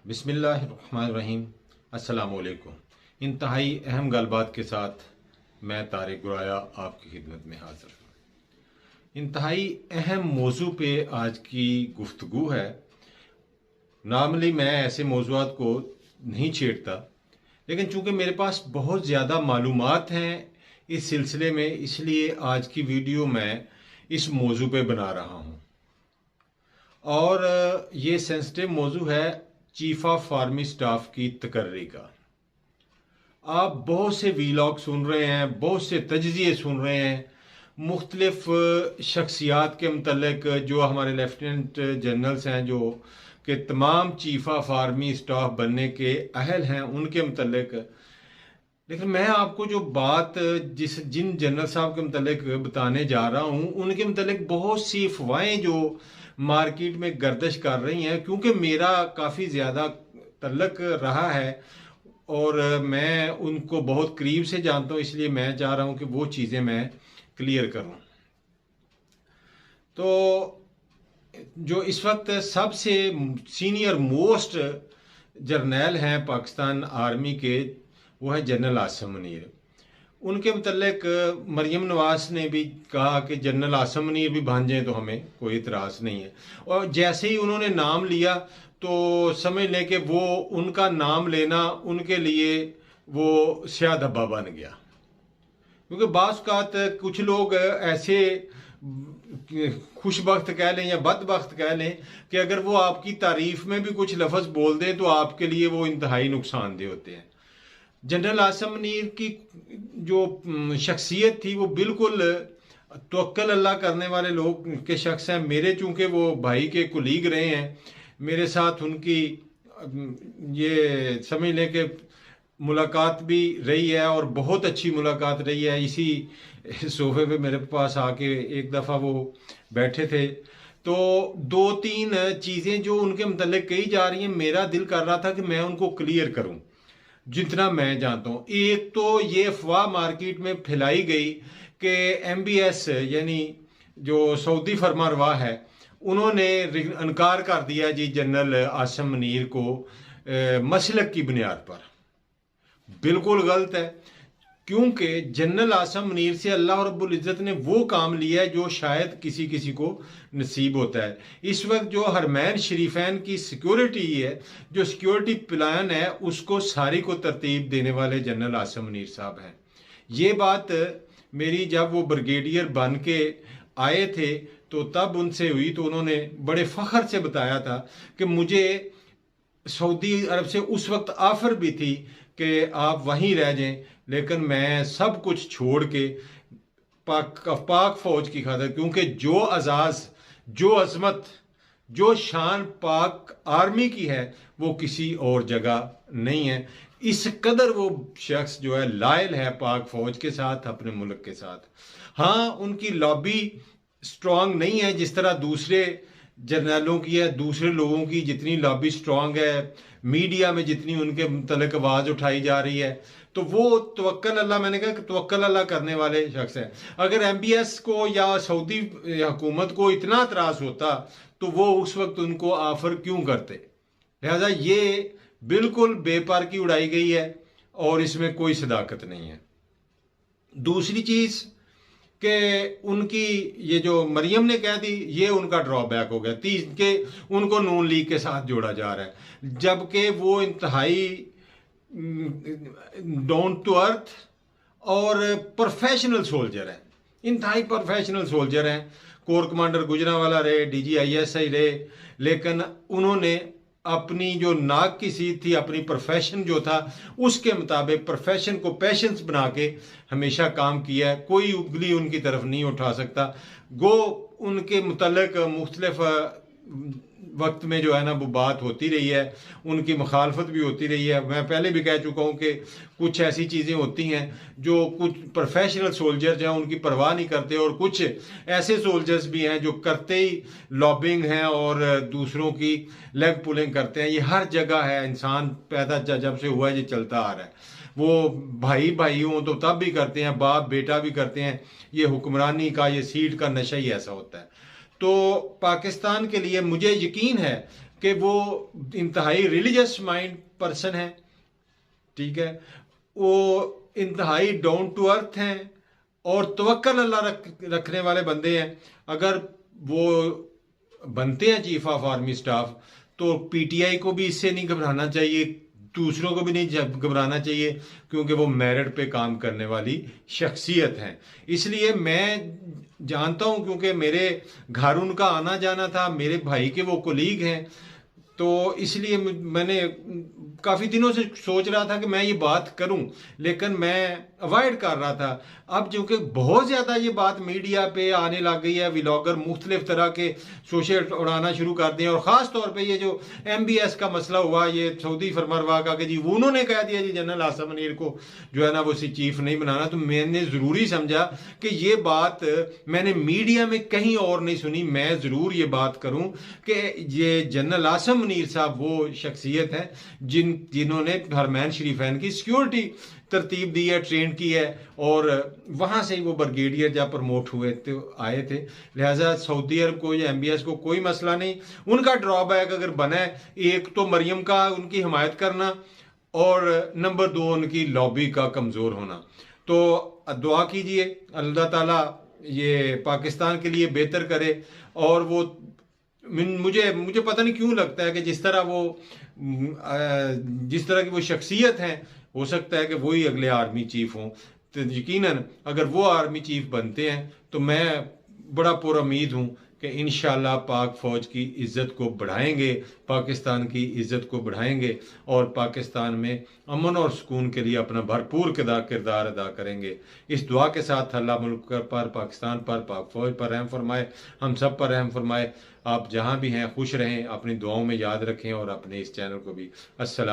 बिस्मिल्लाहिर्रहमानिर्रहीम। अस्सलामुअलैकुम। इंतहाई अहम गलबात के साथ मैं तारिक गुराया आपकी खिदमत में हाजिर हूँ। इंतहाई अहम मौजू पे आज की गुफ्तगू है। नॉर्मली मैं ऐसे मौज़ूआत को नहीं छेड़ता, लेकिन चूंकि मेरे पास बहुत ज़्यादा मालूमात हैं इस सिलसिले में, इसलिए आज की वीडियो मैं इस मौजू पे बना रहा हूँ। और ये सेंसिटिव मौजू है चीफ ऑफ आर्मी स्टाफ की तकर्री का। आप बहुत से वीलॉग सुन रहे हैं, बहुत से तजज़िये सुन रहे हैं मुख्तलिफ शख्सियात के मतलब, जो हमारे लेफ्टिनेंट जनरल्स हैं जो कि तमाम चीफ ऑफ आर्मी स्टाफ बनने के अहल हैं, उनके मतलब। लेकिन मैं आपको जो बात जिन जनरल साहब के मतलब बताने जा रहा हूँ, उनके मतलब बहुत सी अफवाहें जो मार्केट में गर्दिश कर रही हैं, क्योंकि मेरा काफ़ी ज़्यादा तल्लक रहा है और मैं उनको बहुत करीब से जानता हूँ, इसलिए मैं चाह रहा हूँ कि वो चीज़ें मैं क्लियर करूँ। तो जो इस वक्त सबसे सीनियर मोस्ट जर्नल हैं पाकिस्तान आर्मी के, वो है जनरल आसिम मुनीर। उनके मतलब मरियम नवाज ने भी कहा कि जनरल आसिम मुनीर भी बन जाए तो हमें कोई इतराज़ नहीं है। और जैसे ही उन्होंने नाम लिया तो समझ लें कि वो उनका नाम लेना उनके लिए वो स्याह धब्बा बन गया। क्योंकि बाज़ औक़ात कुछ लोग ऐसे खुशबख्त कह लें या बदबख्त कह लें कि अगर वो आपकी तारीफ में भी कुछ लफ्ज़ बोल दें तो आपके लिए वो इंतहाई नुकसानदेह होते हैं। जनरल आसिम मुनीर की जो शख्सियत थी वो बिल्कुल तवक्कुल अल्लाह करने वाले लोग के शख्स हैं। मेरे चूँकि वो भाई के कुलीग रहे हैं, मेरे साथ उनकी ये समझ लें कि मुलाकात भी रही है और बहुत अच्छी मुलाकात रही है। इसी सोफे पे मेरे पास आके एक दफ़ा वो बैठे थे, तो दो तीन चीज़ें जो उनके मतलब कही जा रही हैं, मेरा दिल कर रहा था कि मैं उनको क्लियर करूं जितना मैं जानता हूं। एक तो ये अफवाह मार्केट में फैलाई गई कि MBS यानी जो सऊदी फरमारवा है, उन्होंने इनकार कर दिया जी जनरल आसिम मुनीर को मसलक की बुनियाद पर। बिल्कुल गलत है, क्योंकि जनरल आसिम मुनीर से अल्लाह रब्बुल इज़्ज़त ने वो काम लिया है जो शायद किसी किसी को नसीब होता है। इस वक्त जो हरमैन शरीफैन की सिक्योरिटी है, जो सिक्योरिटी प्लान है, उसको सारी को तरतीब देने वाले जनरल आसिम मुनीर साहब हैं। ये बात मेरी जब वो ब्रिगेडियर बन के आए थे तो तब उनसे हुई, तो उन्होंने बड़े फ़ख्र से बताया था कि मुझे सऊदी अरब से उस वक्त ऑफ़र भी थी कि आप वहीं रह जाएं, लेकिन मैं सब कुछ छोड़ के पाक फौज की खातिर, क्योंकि जो अजाज़, जो अजमत, जो शान पाक आर्मी की है वो किसी और जगह नहीं है। इस कदर वो शख्स जो है लायल है पाक फौज के साथ, अपने मुल्क के साथ। हाँ, उनकी लॉबी स्ट्रांग नहीं है जिस तरह दूसरे जर्नलों की है, दूसरे लोगों की जितनी लॉबी स्ट्रांग है, मीडिया में जितनी उनके मुतल्लिक़ आवाज़ उठाई जा रही है, तो वो तवक्कुल अल्लाह, मैंने कहा कि तवक्कुल अल्लाह करने वाले शख्स हैं। अगर MBS को या सऊदी हुकूमत को इतना एतराज़ होता तो वो उस वक्त उनको ऑफ़र क्यों करते। लिहाजा ये बिल्कुल बेपर की उड़ाई गई है और इसमें कोई सदाकत नहीं है। दूसरी चीज़ कि उनकी ये जो मरियम ने कह दी, ये उनका ड्रॉबैक हो गया। के उनको नून लीग के साथ जोड़ा जा रहा है, जबकि वो इंतहाई डाउन टू अर्थ और प्रोफेशनल सोल्जर हैं, इंतहाई प्रोफेशनल सोल्जर हैं। कोर कमांडर गुजरांवाला रहे, DG ISI रहे, लेकिन उन्होंने अपनी जो नाक की सीट थी, अपनी प्रोफेशन जो था उसके मुताबिक प्रोफेशन को पैशंस बना के हमेशा काम किया है। कोई उंगली उनकी तरफ नहीं उठा सकता। गो उनके मुतल्लिक मुख्तलिफ वक्त में जो है ना वो बात होती रही है, उनकी मुखालफत भी होती रही है। मैं पहले भी कह चुका हूँ कि कुछ ऐसी चीज़ें होती हैं जो कुछ प्रोफेशनल सोल्जर्स हैं उनकी परवाह नहीं करते, और कुछ ऐसे सोल्जर्स भी हैं जो करते ही लॉबिंग हैं और दूसरों की लेग पुलिंग करते हैं। ये हर जगह है, इंसान पैदा जब से हुआ है ये चलता आ रहा है। वो भाई भाई हों तो तब भी करते हैं, बाप बेटा भी करते हैं। ये हुक्मरानी का, ये सीट का नशा ही ऐसा होता है। तो पाकिस्तान के लिए मुझे यकीन है कि वो इंतहाई रिलीजियस माइंड पर्सन है, ठीक है, वो इंतहाई डाउन टू अर्थ हैं और तवक्कल अल्लाह रखने वाले बंदे हैं। अगर वो बनते हैं चीफ ऑफ आर्मी स्टाफ तो पीटीआई को भी इससे नहीं घबराना चाहिए, दूसरों को भी नहीं घबराना चाहिए, क्योंकि वो मेरिट पे काम करने वाली शख्सियत हैं। इसलिए मैं जानता हूं, क्योंकि मेरे घर उनका आना जाना था, मेरे भाई के वो कोलीग हैं, तो इसलिए मैंने काफ़ी दिनों से सोच रहा था कि मैं ये बात करूं, लेकिन मैं अवॉइड कर रहा था। अब चूंकि बहुत ज़्यादा ये बात मीडिया पे आने लग गई है, व्लॉगर मुख्तलिफ तरह के शोशे उड़ाना शुरू कर दिए, और ख़ास तौर पे ये जो MBS का मसला हुआ, ये सऊदी फरमारवा का कि जी उन्होंने कह दिया जी जनरल आसिम मुनीर को जो है ना वो चीफ नहीं बनाना, तो मैंने ज़रूरी समझा कि ये बात मैंने मीडिया में कहीं और नहीं सुनी, मैं ज़रूर ये बात करूँ कि ये जनरल आसिम मुनीर साहब वो शख्सियत है जिन्होंने हरमैन शरीफैन की सिक्योरिटी तरतीब दी है, ट्रेन की है, और वहाँ से ही वो ब्रिगेडियर जब प्रमोट हुए तो आए थे। लिहाजा सऊदी अरब को या MBS को कोई मसला नहीं। उनका ड्रॉबैक अगर बना है, एक तो मरियम का उनकी हिमायत करना, और नंबर 2 उनकी लॉबी का कमज़ोर होना। तो दुआ कीजिए अल्लाह ताला ये पाकिस्तान के लिए बेहतर करे। और वो मुझे पता नहीं क्यों लगता है कि जिस तरह की वो शख्सियत हैं, हो सकता है कि वही अगले आर्मी चीफ हों। तो यकीनन अगर वो आर्मी चीफ बनते हैं तो मैं बड़ा पुरुमीद हूँ कि इंशाल्लाह पाक फौज की इज्जत को बढ़ाएंगे, पाकिस्तान की इज्जत को बढ़ाएंगे, और पाकिस्तान में अमन और सुकून के लिए अपना भरपूर किरदार अदा करेंगे। इस दुआ के साथ अल्लाह मुल्क पर, पाकिस्तान पर, पाक फौज पर रहम फरमाए, हम सब पर रहम फरमाए। आप जहाँ भी हैं खुश रहें, अपनी दुआओं में याद रखें, और अपने इस चैनल को भी अस्सलाम।